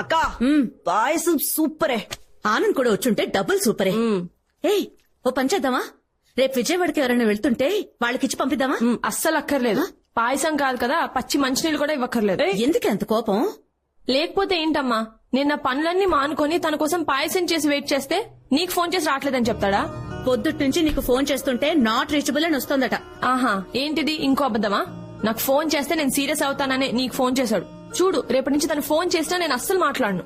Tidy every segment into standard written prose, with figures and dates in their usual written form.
అక్క పాయసం సూపరే. ఆనంద్ కూడా వచ్చుంటే డబుల్ సూపరే. ఏయ్ ఓ పని చేద్దామా, రేపు విజయవాడకి ఎవరైనా వెళ్తుంటే వాళ్ళకిచ్చి పంపిద్దామా? అస్సలు అక్కర్లేదు. పాయసం కాదు కదా, పచ్చి మంచినీళ్ళు కూడా ఇవ్వక్కర్లేదు. ఎందుకు అంత కోపం? లేకపోతే ఏంటమ్మా, నేను నా పనులన్నీ మానుకొని తన కోసం పాయసం చేసి వెయిట్ చేస్తే నీకు ఫోన్ చేసి రావట్లేదని చెప్తాడా? పొద్దుట్ నుంచి నీకు ఫోన్ చేస్తుంటే నాట్ రీచబుల్ అని వస్తోందట. ఆహా, ఏంటిది ఇంకో అబద్దమా? నాకు ఫోన్ చేస్తే నేను సీరియస్ అవుతాననే నీకు ఫోన్ చేశాడు. చూడు, రేపటి నుంచి తను ఫోన్ చేసినా నేను అస్సలు మాట్లాడను.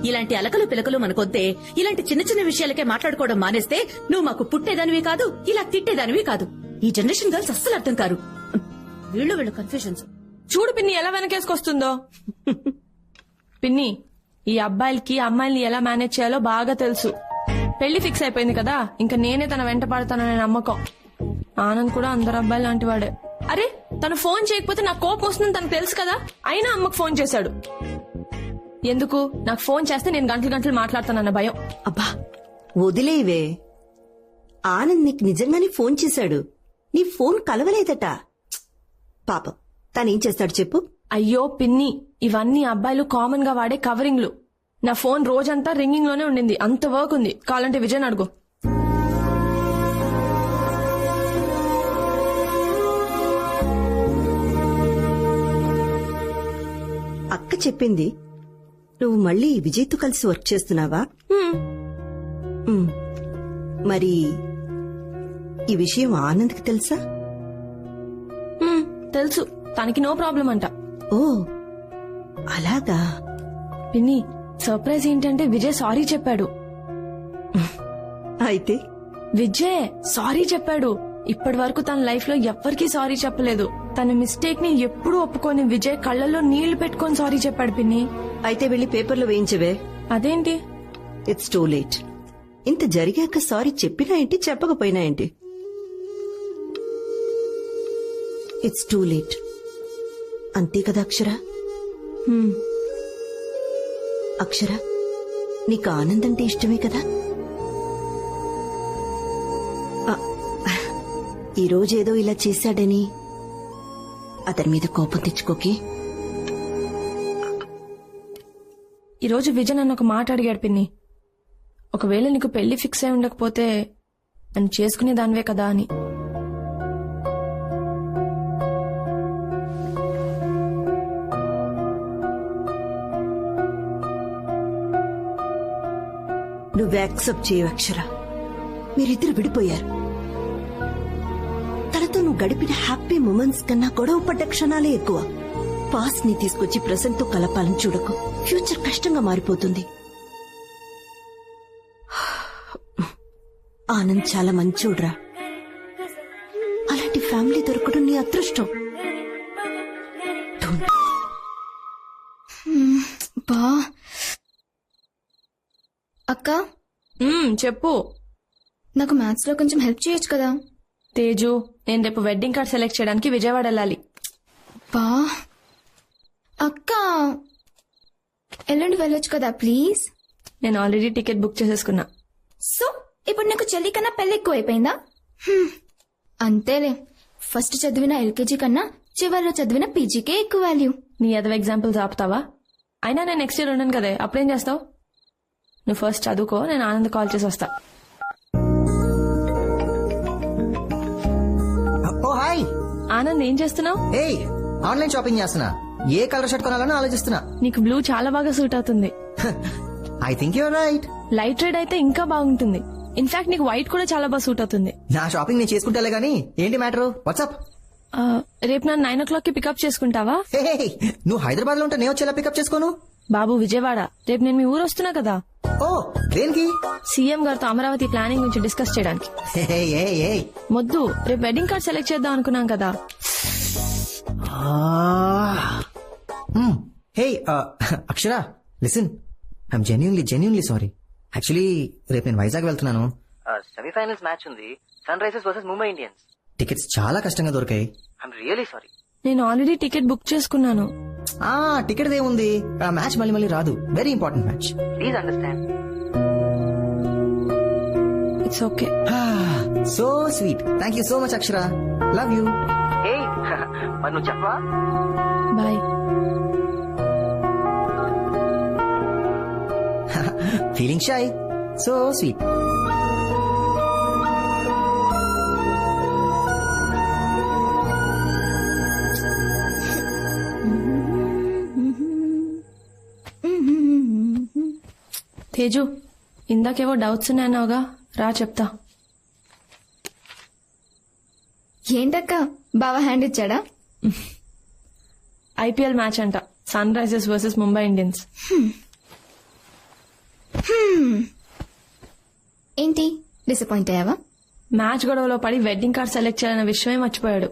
ఇలాంటి అలకలు పిలకలు మనకొద్దే. ఇలాంటి చిన్న చిన్న విషయాలకే మాట్లాడుకోవడం మానేస్తే నువ్వు మాకు పుట్టేదానివి కాదు, ఇలా తిట్టేదానివి కాదు. ఈ జనరేషన్ గర్ల్స్ అస్సలు అర్థం కారు. వీళ్ళు కన్ఫ్యూజన్స్. చూడు పిన్ని ఎలా వెనకేసుకొస్తుందో. పిన్ని, ఈ అబ్బాయిలకి అమ్మాయిల్ని ఎలా మేనేజ్ చేయాలో బాగా తెలుసు. పెళ్లి ఫిక్స్ అయిపోయింది కదా, ఇంకా నేనే తన వెంట పడతాననే నమ్మకం. ఆనంద్ కూడా అందరు అబ్బాయి లాంటి వాడే. అరే, తను ఫోన్ చేయకపోతే నాకు కోపం వస్తుందని తనకు తెలుసు కదా, అయినా అమ్మకు ఫోన్ చేశాడు. ఎందుకు? నాకు ఫోన్ చేస్తే నేను గంటలు గంటలు మాట్లాడతానన్న భయం. అబ్బా వదిలేవే. ఆనంద్ నీకు నిజంగానే ఫోన్ చేశాడు. నీ ఫోన్ కలవలేదట. పాపం తనేం చేస్తాడు చెప్పు. అయ్యో పిన్ని, ఇవన్నీ అబ్బాయిలు కామన్ గా వాడే కవరింగ్లు. నా ఫోన్ రోజంతా రింగింగ్ లోనే ఉండింది. అంత వర్క్ ఉంది. కావాలంటే విజయ్ అడుగు. అక్క చెప్పింది నువ్వు మళ్ళీ విజయ్తో కలిసి వర్క్ చేస్తున్నావా? మరి ఈ విషయం ఆనంద్కి తెలుసా? తెలుసు, తనకి నో ప్రాబ్లం అంట. ఓ అలాగా. పిన్ని, సర్ప్రైజ్ ఏంటంటే విజయ్ సారీ చెప్పాడు. అయితే విజయ్ సారీ చెప్పాడు. ఇప్పటి వరకు తన లైఫ్ లో ఎవ్వరికీ సారీ చెప్పలేదు. తన మిస్టేక్ ని ఎప్పుడూ ఒప్పుకొని విజయ్ కళ్ళల్లో నీళ్లు పెట్టుకొని సారీ చెప్పాడు పిన్ని. అయితే వెళ్లి పేపర్లో వేయించవే. అదేంటి? It's too late. ఇంత జరిగాక సారీ చెప్పినా ఏంటి, చెప్పకపోయినా ఏంటి? It's too late. అంతే కదా అక్షర? అక్షర, నీకు ఆనంద్ అంటే ఇష్టమే కదా? ఈరోజేదో ఇలా చేశాడని అతని మీద కోపం తెచ్చుకోకే. ఈరోజు విజయ్ నన్ను ఒక మాట అడిగాడు పిన్ని. ఒకవేళ నీకు పెళ్లి ఫిక్స్ అయి ఉండకపోతే నన్ను చేసుకునే దానివే కదా అని. నువ్వు యాక్సెప్ట్ చేయవు అక్షర. మీరిద్దరు విడిపోయారు. తనతో నువ్వు గడిపిన హ్యాపీ మూమెంట్స్ కన్నా గొడవ పడ్డ క్షణాలే ఎక్కువ. పాస్ట్ ని తీసుకొచ్చి ప్రెసెంట్ తో కలపాలని చూడకు. ఫ్యూచర్ కష్టంగా మారిపోతుంది. ఆనంద్ చాలా మంచోడ్రా. అలాంటి ఫ్యామిలీ దొరకడం నీ అదృష్టం. బా అక్క, చెప్పు. నాకు మ్యాథ్స్ లో కొంచెం హెల్ప్ చేయొచ్చు కదా? తేజు, నేను రేపు వెడ్డింగ్ కార్డ్ సెలెక్ట్ చేయడానికి విజయవాడ వెళ్ళాలి. బా అక్క, ఎల్లుండి వెళ్ళొచ్చు కదా ప్లీజ్? నేను ఆల్రెడీ టికెట్ బుక్ చేసేసుకున్నా. సో ఇప్పుడు నాకు చెల్లి కన్నా పెళ్లి ఎక్కువ అయిపోయిందా? అంతేలే, ఫస్ట్ చదివిన ఎల్కేజీ కన్నా చివరిలో చదివిన పీజీకే ఎక్కువ వాల్యూ. నీ అదవ ఎగ్జాంపుల్స్ ఆపుతావా? అయినా నేను నెక్స్ట్ ఇయర్ ఉన్నాను కదే, అప్పుడేం చేస్తావు? నువ్వు ఫస్ట్ చదువుకో, నేను ఆనంద్ కాల్ చేసి వస్తా. ఓ హాయ్ ఆనంద్, ఏం చేస్తున్నావు? ఏయ్, ఆన్లైన్ షాపింగ్ చేస్తున్నా. ఏ కలర్ షర్ట్ కొనాలని ఆలోచిస్తున్నా. నీకు బ్లూ చాలా బాగా సూట్ అవుతుంది. I think you're right. Light red అయితే ఇంకా బాగుంటుంది. ఇన్ఫాక్ట్ నీకు వైట్ కూడా చాలా బాగా సూట్ అవుతుంది. నా షాపింగ్ నేను చేసుకుంటాలే గానీ ఏంటి మ్యాటర్? వాట్సాప్? రేపు నన్ను 9 o'clock కి పికప్ చేసుకుంటావా? నువ్వు హైదరాబాద్ లో ఉంటే నేను వచ్చేలా పికప్ చేసుకోను. బాబు విజయవాడ, రేపు నేను మీ ఊరు వస్తున్నా కదా. ఓ దేనికి? సీఎం గారితో అమరావతి ప్లానింగ్ గురించి డిస్కస్ చేయడానికి. మొద్దు, రేపు వెడ్డింగ్ కార్డ్ సెలెక్ట్ చేద్దాం అనుకున్నాం కదా. Hey Akshara, listen, I'm genuinely sorry. Actually రేపు నేను వైజాగ్ వెళ్తున్నాను. సెమీఫైనల్స్ మ్యాచ్ ఉంది, Sunrisers versus Mumbai Indians. Tickets చాలా కష్టంగా దొరికాయి. I'm really sorry. నేను ఆల్రెడీ టికెట్ బుక్ చేసుకున్నాను. టికెట్ ఏముంది, ఆ మ్యాచ్ మళ్ళీ రాదు. Very important match. Please understand. It's okay. So sweet. Thank you so much Akshara. Love you. మరి నువ్వు చెప్పవా? Bye. Feeling shy, so sweet. Teju, ఇందాకేవో డౌట్స్ ఉన్నాయన్నావుగా, రా చెప్తా. ఏంటక్క బావా హ్యాండ్ ఇచ్చాడా? ఐపీఎల్ మ్యాచ్ అంట, Sunrisers versus Mumbai Indians. ఏంటి డిసప్పాయింట్ అయ్యావా? మ్యాచ్ గొడవలో పడి వెడ్డింగ్ కార్డ్ సెలెక్ట్ చేయాలన్న విషయమే మర్చిపోయాడు.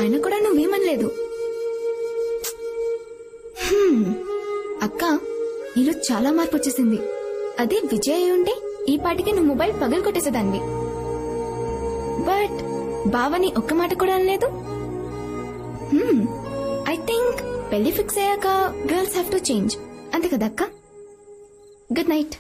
అయినా కూడా నువ్వేమనలేదు. అక్క, నీలో చాలా మార్పు వచ్చేసింది. అదే విజయ్ అయి ఉంటే ఈ పాటికి నువ్వు మొబైల్ పగలు కొట్టేసేదాన్ని. బట్ బావని ఒక్క మాట కూడా అనలేదు. ఐ థింక్ పెళ్లి ఫిక్స్ అయ్యాక గర్ల్స్ హ్యావ్ టు చేంజ్, అంతే కదా అక్క? Good night.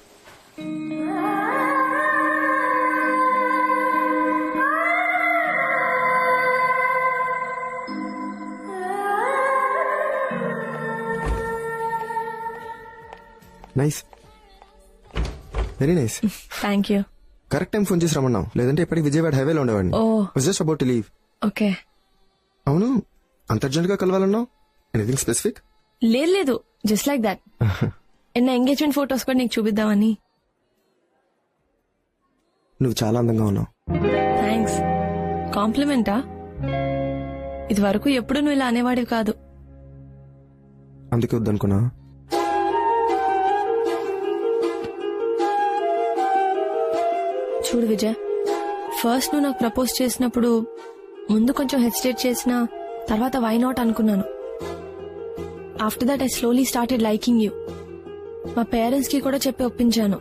Nice, very nice. Thank you. Correct time phone చేసి రమ్మన్నావు, లేదంటే ఇప్పటికి విజయవాడ హైవేలో ఉండేవాడిని. Just about to leave. Okay. అవును, అంత అర్జెంట్ గా కలవాలన్నావు? Anything specific? లేదు, జస్ట్ లైక్ దాట్. ఎన్న ఎంగేజ్మెంట్ ఫోటోస్ కూడా నీకు చూపిద్దామని. నువ్వు చాలా అందంగా ఉన్నావు. థ్యాంక్స్. కాంప్లిమెంటా? ఇది వరకు ఎప్పుడు నువ్వు ఇలా అనేవాడివి కాదు. అందుకే వద్దనుకున్నా. చూడు విజయ్, ఫస్ట్ నువ్వు నాకు ప్రపోజ్ చేసినప్పుడు ముందు కొంచెం హెసిటేట్ చేసినా తర్వాత వై నాట్ అనుకున్నాను. After that I slowly started liking you. మా పేరెంట్స్ కి కూడా చెప్పి ఒప్పించాను.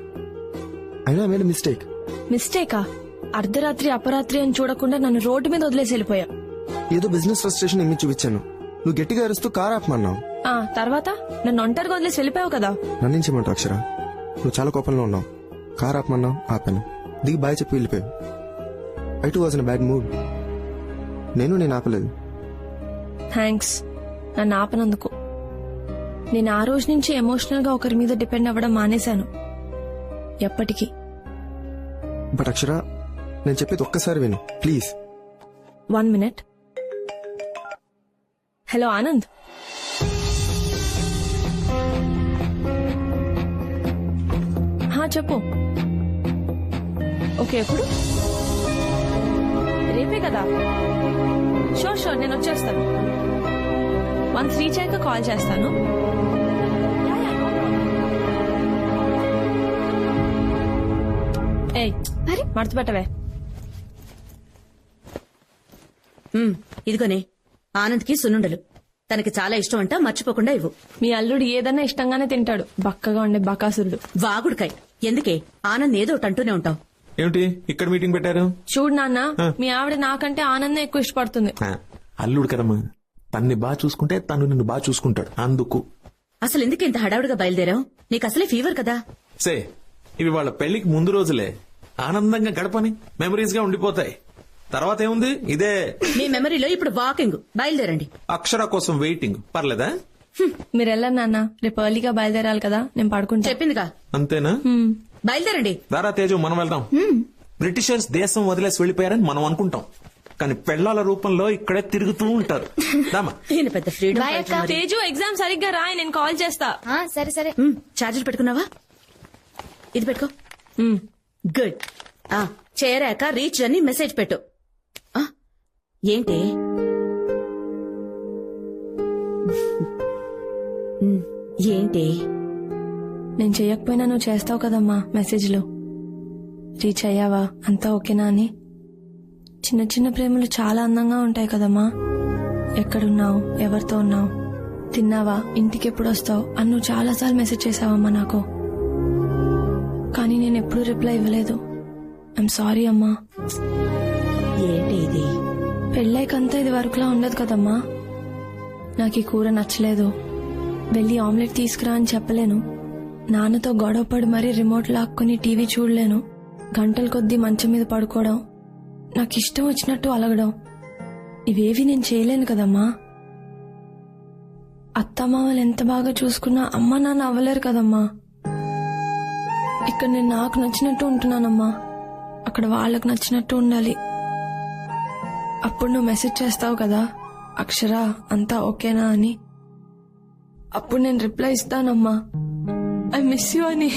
అయినా ఐ మేడ్ ఎ మిస్టేక్. మిస్టేకా? అర్ధరాత్రి అపరాత్రి అని చూడకుండా నన్ను రోడ్డు మీద వదిలేసి వెళ్ళిపోయా. ఏదో బిజినెస్ ఫ్రస్ట్రేషన్ ఇమ్మి చూపించాను. నువ్వు గట్టిగా అరుస్తూ కార్ ఆపమన్నావు. తర్వాత నన్ను ఒంటరిగా వదిలేసి వెళ్ళిపోయావు కదా. నన్ను చేయమంటావు అక్షర? నువ్వు చాలా కోపంలో ఉన్నావు. కార్ ఆపమన్నావు, ఆపాను. దిగి బాయ్ చెప్పి వెళ్ళిపోయావు. I two was in bad mood. నేను ఆపలేదు. థ్యాంక్స్ నన్ను ఆపనందుకు. నేను ఆ రోజు నుంచి ఎమోషనల్ గా ఒకరి మీద డిపెండ్ అవ్వడం మానేశాను. ఎప్పటికీ. బట్ అక్షర, నేను చెప్పేది ఒక్కసారి విను ప్లీజ్. 1 minute. హలో ఆనంద్. చెప్పు. ఓకే, ఎప్పుడు? రేపే కదా? షూర్ నేను వచ్చేస్తాను. వన్స్ రీచ్ అయ్యాక కాల్ చేస్తాను. ఏయ్, మడత పెట్టవే. ఇదిగోనే ఆనంద్కి సున్నుండలు. తనకి చాలా ఇష్టం అంట, మర్చిపోకుండా ఇవ్వు. మీ అల్లుడు ఏదన్నా ఇష్టంగానే తింటాడు, బక్కగా ఉండే బకాసురుడు. వాగుడుకాయ్. ఎందుకే ఆనంద్ ఏదో ఒకటి అంటూనే ఉంటావు. ఏమిటి ఇక్కడ మీటింగ్ పెట్టారు? చూడు నాన్న, మీ ఆవిడ నాకంటే ఆనందం ఎక్కువ ఇష్టపడుతుంది. అల్లుడు కదమ్మా, తన్ని బాగా చూసుకుంటే తను నిన్ను బాగా చూసుకుంటాడు. అందుకు అసలు ఎందుకు ఇంత హడావుడిగా బయలుదేరావు? నీకు అసలే ఫీవర్ కదా. సే, ఇవి వాళ్ళ పెళ్లికి ముందు రోజులే. ఆనందంగా గడపని మెమరీస్ గా ఉండిపోతాయి. తర్వాత ఏముంది, ఇదే మీ మెమరీలో ఇప్పుడు వాకింగ్. బయలుదేరండి. అక్షర కోసం వెయిటింగ్. పర్లేదా? మీరు వెళ్ళరు నాన్న, రేపు ఎర్లీగా బయలుదేరాలి కదా. నేను పడుకుంటా. చెప్పిందిగా. అంతేనా? బయలుదేరండి. దారా తేజు, మనం వెళ్దాం. బ్రిటిషర్స్ దేశం వదిలేసి వెళ్లిపోయారని మనం అనుకుంటాం, కానీ పెళ్లాల రూపంలో ఇక్కడే తిరుగుతూ ఉంటారు. ఈయన పెద్ద ఫ్రీడమ్. తేజు, ఎగ్జామ్ సరిగ్గా రాయి, నేను కాల్ చేస్తా. సరే సరే. ఛార్జీలు పెట్టుకున్నావా? ఇది పెట్టుకో. గుడ్. చేరాక రీచ్ అని మెసేజ్ పెట్టు. ఏంటి ఏంటి నేను చెయ్యకపోయినా నువ్వు చేస్తావు కదమ్మా మెసేజ్లు. రీచ్ అయ్యావా, అంతా ఓకేనా అని. చిన్న చిన్న ప్రేమలు చాలా అందంగా ఉంటాయి కదమ్మా. ఎక్కడున్నావు, ఎవరితో ఉన్నావు, తిన్నావా, ఇంటికి ఎప్పుడు వస్తావు అని నువ్వు చాలాసార్లు మెసేజ్ చేసావమ్మా నాకు. కానీ నేను ఎప్పుడూ రిప్లై ఇవ్వలేదు. ఐఎమ్ సారీ అమ్మా. ఏంటి ఇది? పెళ్ళైకంతా ఇది వరకులా ఉండదు కదమ్మా. నాకు ఈ కూర నచ్చలేదు, వెళ్ళి ఆమ్లెట్ తీసుకురా అని చెప్పలేను. నాన్నతో గొడవపడి మరీ రిమోట్ లాక్కుని టీవీ చూడలేను. గంటల కొద్దీ మంచం మీద పడుకోవడం, నాకు ఇష్టం వచ్చినట్టు అలగడం, ఇవేవి నేను చేయలేను కదమ్మా. అత్తమామలు ఎంత బాగా చూసుకున్నా అమ్మ నాన్న అవ్వలేరు కదమ్మా. ఇక్కడ నేను నాకు నచ్చినట్టు ఉంటున్నానమ్మా, అక్కడ వాళ్ళకు నచ్చినట్టు ఉండాలి. అప్పుడు నువ్వు మెసేజ్ చేస్తావు కదా, అక్షర అంతా ఓకేనా అని. అప్పుడు నేను రిప్లై ఇస్తానమ్మా, ఐ మిస్ యూ అని.